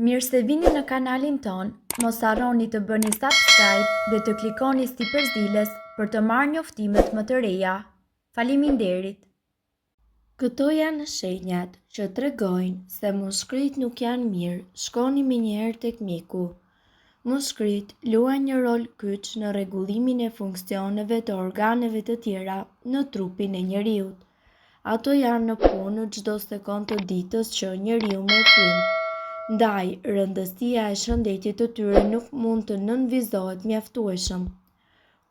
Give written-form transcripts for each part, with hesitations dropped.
Mirë se vini në kanalin ton, mos harroni të bëni subscribe dhe të klikoni si përzieles për të marrë njoftimet më të reja. Faleminderit! Këto janë shenjat që tregojnë se muskrit nuk janë mirë. Shkoni menjëherë tek mjeku. Muskrit luajnë një rol kyç në rregullimin e funksioneve të organeve të tjera në trupin e njeriut. Ato janë në punë çdo sekond të ditës që njeriu merr frymë. Ndaj, rëndësia e shëndetit të tyre nuk mund të nënvizohet mjaftueshëm.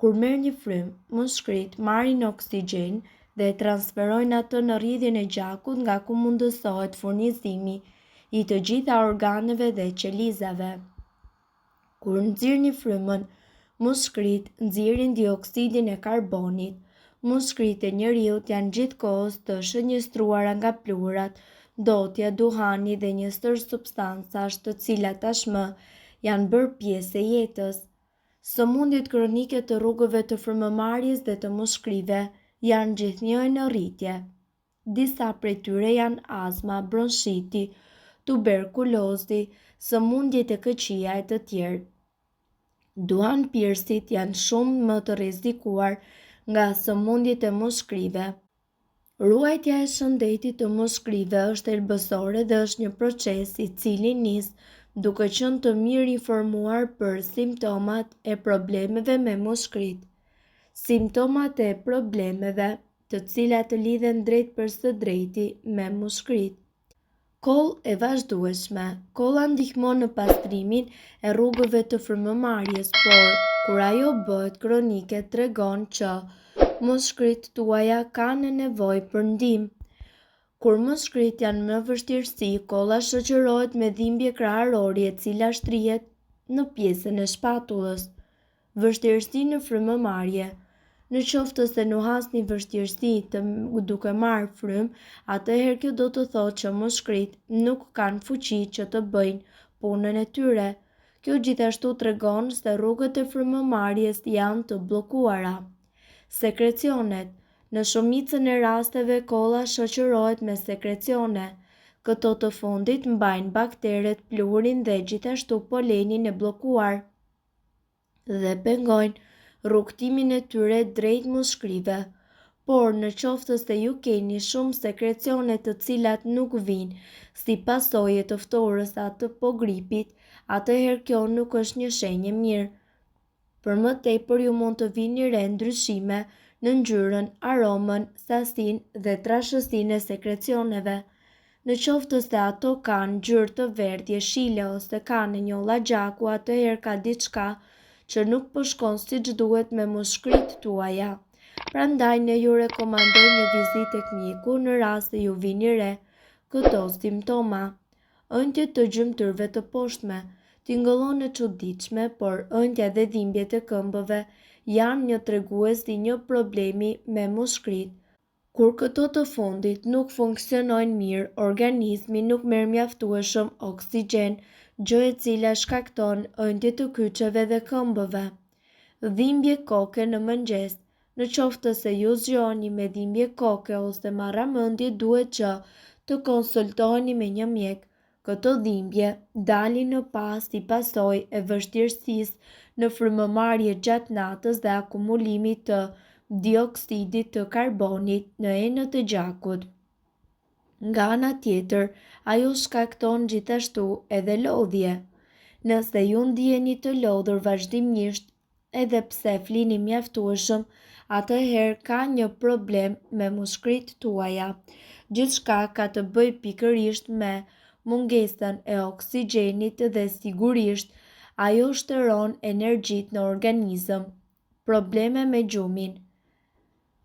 Kur merrni frymë, muskrit marrin oksigjen dhe transferojnë atë në rrjedhjen e gjakut nga ku mundësohet furnizimi i të gjitha organeve dhe qelizave. Kur nxirrni frymën, muskrit nxjerrin dioksidin e karbonit. Muskrit e njeriut janë gjithkohës të shënjestruara nga pluhurat, dotja, duhani dhe një stër substancash të cilat tashmë janë bërë pjesë e jetës. Sëmundjet kronike të rrugëve të frymëmarrjes dhe të muskrive janë gjithnjë në rritje. Disa prej tyre janë astma, bronshiti, tuberkulozi, sëmundjet e këqija e të tjerë. Duhanpirësit janë shumë më të rrezikuar nga sëmundjet e muskrive. Ruajtja e shëndetit të muskrive është thelbësore dhe është një proces i cili nis duke qenë të mirë informuar për simptomat e problemeve me muskrit. Simptomat e problemeve, të cilat lidhen drejt për së drejti me muskrit. Kollë e vazhdueshme. Kolla ndihmon në pastrimin e rrugëve të frymëmarrjes, por kur ajo bëhet kronike tregon që muskrit tuaja kanë nevojë për ndihmë. Kur muskrit janë në vështirësi, kolla shoqërohet me dhimbje krahërore e cila shtrihet në pjesën e shpatullës. Vështirësi në frymëmarrje. Në qoftë se nuhasni vështirësi duke marrë frymë, atëherë kjo do të thotë që muskrit nuk kanë fuqi që të bëjnë punën e tyre. Kjo gjithashtu tregon se rrugët e frymëmarrjes janë të bllokuara. Sekrecionet. Në shumicën e rasteve kolla shoqërohet me sekrecione. Këto të fundit mbajnë bakteret, pluhurin dhe gjithashtu polenin e bllokuar dhe pengojnë rrugtimin e tyre drejt muskrive. Por në qoftë se ju keni shumë sekrecione të cilat nuk vijnë si pasojë të ftohërës atë po gripit, atëherë kjo nuk është një shenjë mirë. Për më tepër ju mund të vini re ndryshime në ngjyrën, aromën, sasinë dhe trashësinë e sekrecioneve. Në qoftë se ato kanë ngjyrë të verdhë, jeshile ose kanë njolla gjaku, atëherë ka diçka që nuk po shkon siç duhet me muskrit tuaja. Prandaj ne ju rekomandojmë një vizitë tek mjeku në rast se ju vini re këto simptoma. Ëndje të gjymtyrëve të poshtme. Tingëllon e çuditshme, por ëndja dhe dhimbjet e këmbëve janë një tregues i një problemi me muskrit. Kur këto të fundit nuk funksionojnë mirë, organizmi nuk merr mjaftueshëm oksigjen, gjë e cila shkakton ëndje të kyçeve dhe këmbëve. Dhimbje koke në mëngjes. Në qoftë se ju zgjoheni me dhimbje koke ose marramendje, duhet që të konsultoheni me një mjek. Këto dhimbje dalin në pas si pasojë e vështirësisë në frymëmarrje gjatë natës dhe akumulimit të dioksidit të karbonit në enët e gjakut. Nga ana tjetër, ajo shkakton gjithashtu edhe lodhje. Nëse ju ndiheni të lodhur vazhdimisht edhe pse flini mjaftueshëm, atëherë ka një problem me muskrit tuaja. Gjithçka ka të bëjë pikërisht me mungesën e oksigjenit dhe sigurisht ajo shtëron energjitë në organizëm. Probleme me gjumin.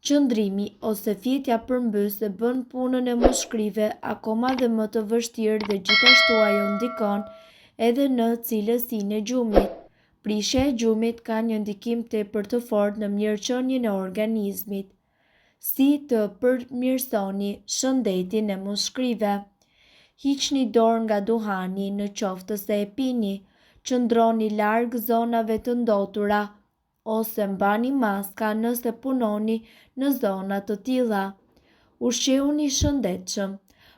Qëndrimi ose fjetja përmbys e bën punën e muskrive akoma dhe më të vështirë dhe gjithashtu ajo ndikon edhe në cilësinë e gjumit. Prishja e gjumit ka një ndikim tepër të fortë në mirëqenien e organizmit. Si të përmirësoni shëndetin e muskrive? Hiqni dorë nga duhani në qoftë se e pini, qëndroni larg zonave të ndotura ose mbani maska nëse punoni në zona të tilla. Ushqeuni shëndetshëm.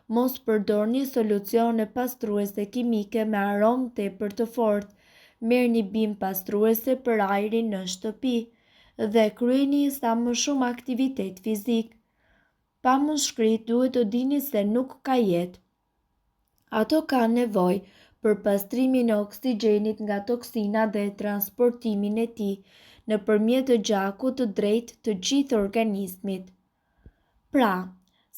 Mos përdorni solucione pastruese kimike me aromë tepër të fortë. Merrni bimë pastruese për ajrin në shtëpi dhe kryeni sa më shumë aktivitet fizik. Pa mushkrit duhet të dini se nuk ka jetë. Ato kanë nevojë për pastrimin e oksigjenit nga toksina dhe transportimin e tij nëpërmjet të gjakut të drejtë të gjithë organizmit. Pra,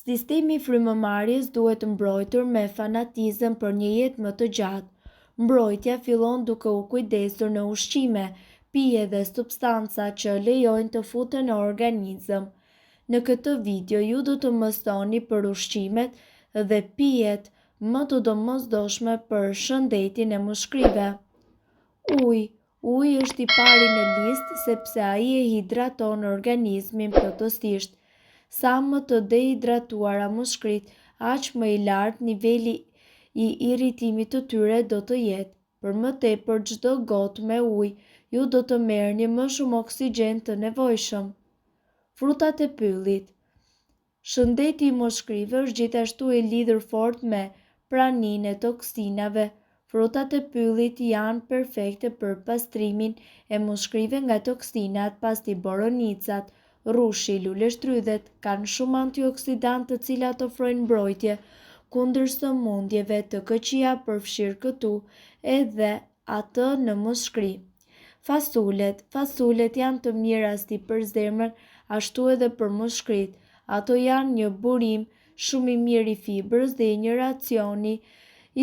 sistemi frymëmarrjes duhet mbrojtur me fanatizëm për një jetë më të gjatë. Mbrojtja fillon duke u kujdesur në ushqime, pije dhe substanca që lejojnë të futen në organizëm. Në këtë video ju do të mësoni për ushqimet dhe pijet më të domosdoshme për shëndetin e mushkrive. Uji është i pari në listë sepse ai e hidraton organizmin plotësisht. Sa më të dehidratuara mushkrit, aq më i lartë niveli i irritimit të tyre do të jetë. Për më tepër çdo gotë me ujë, ju do të merrni më shumë oksigjen të nevojshëm. Frutat e pyllit. Shëndeti i mushkrive është gjithashtu i lidhur fort me praninë e toksinave. Frutat e pyllit janë perfekte për pastrimin e mushkrive nga toksinat, pasi boronicat, rrushi, luleshtrydhet kanë shumë antioksidantë të cilat ofrojnë mbrojtje kundër sëmundjeve të këqija, përfshirë këtu edhe atë në mushkri. Fasulet janë të mira si për zemrën, ashtu edhe për mushkrit. Ato janë një burim shumë i mirë i fibrës dhe një racioni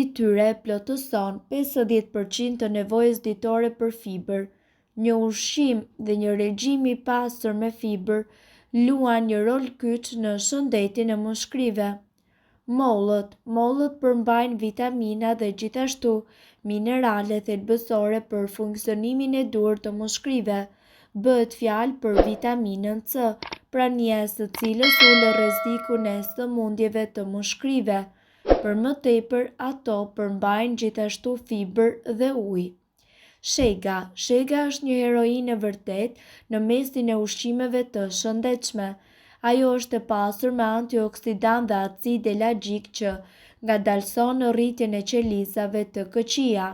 i tyre plotëson 50% të nevojës ditore për fibër. Një ushqim dhe një regjim i pastër me fibër luan një rol kyç në shëndetin e mushkrive. Mollët përmbajnë vitamina dhe gjithashtu minerale thelbësore për funksionimin e duhur të mushkrive. Bëhet fjalë për vitaminën C, prania e së cilës ulë rrezikun e sëmundjeve të mushkrive. Për më tepër, ato përmbajnë gjithashtu fibër dhe ujë. Shega është një heroinë e vërtet në mesin e ushqimeve të shëndetshme. Ajo është e pasur me antioksidant dhe acid elagjik që ngadalëson rritjen e qelizave të këqija,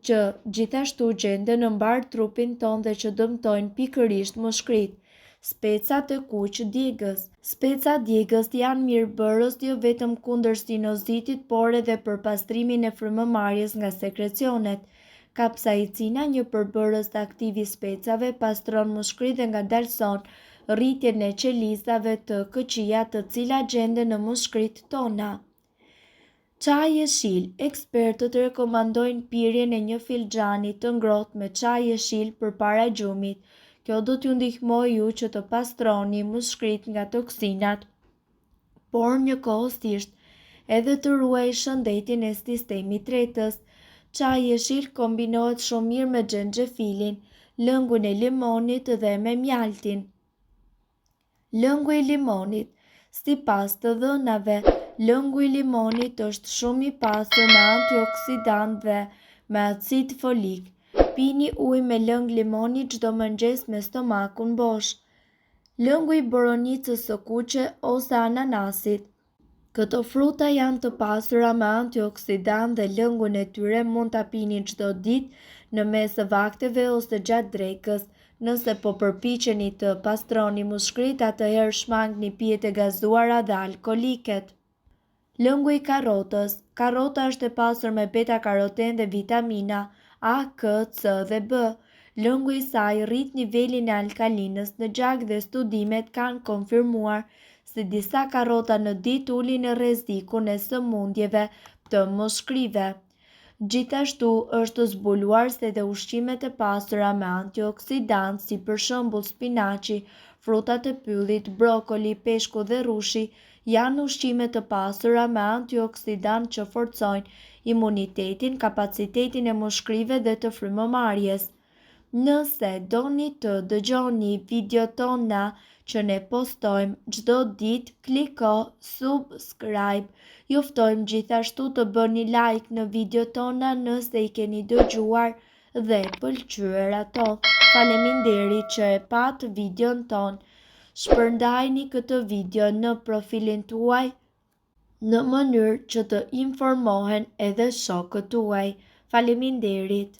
që gjithashtu gjenden në mbar trupin ton dhe që dëmtojnë pikërisht mushkrit. Specat e kuq djegës. Specat djegës janë mirëbërës jo vetëm kundër sinuzitit, por edhe për pastrimin e frymëmarrjes nga sekrecionet. Kapsaicina, një përbërës aktiv i specave, pastron mushkrit dhe ngadalëson rritjen e qelizave të këqija të cilat gjenden në mushkrit tona. Çaji jeshil. Ekspertët rekomandojnë pirjen e një filxhani të ngrohtë me çaj jeshil përpara gjumit. Kjo do t'ju ndihmojë ju që të pastroni mushkrit nga toksinat, por njëkohësisht edhe të ruaj shëndetin e sistemit tretës. Çaji jeshil kombinohet shumë mirë me xhenxhefilin, lëngun e limonit dhe me mjaltin. Lëngu i limonit. Sipas të dhënave, lëngu i limonit është shumë i pasur me antioksidant dhe me acid folik. Pini ujë me lëng limoni çdo mëngjes me stomakun bosh. Lëngu i boronicës së kuqe ose ananasit. Këto fruta janë të pasura me antioksidant dhe lëngun e tyre mund ta pini çdo ditë në mes të vakteve ose gjatë drekës. Nëse po përpiqeni të pastroni mushkrit, atëherë shmangni pijet e gazuara dhe alkoliket. Lëngu i karrotës. Karrota është e pasur me beta-karoten dhe vitamina A, K, C dhe B. Lëngu i saj rrit nivelin e alkalinës në gjak dhe studimet kanë konfirmuar se disa karrota në ditë ulin rrezikun e sëmundjeve të mushkrive. Gjithashtu është zbuluar se edhe ushqimet e pasura me antioksidantë, si për shembull spinaçi, frutat e pyllit, brokoli, peshku dhe rrushi, janë ushqime të pasura me antioksidantë që forcojnë imunitetin, kapacitetin e mushkrive dhe të frymëmarrjes. Nëse doni të dëgjoni videot tona që ne postojmë çdo ditë, kliko subscribe. Ju ftojmë gjithashtu të bëni like në videot tona nëse i keni dëgjuar dhe pëlqyer ato. Faleminderit që e pat videon ton. Shpërndajni këtë video në profilin tuaj në mënyrë që të informohen edhe shokët tuaj. Faleminderit!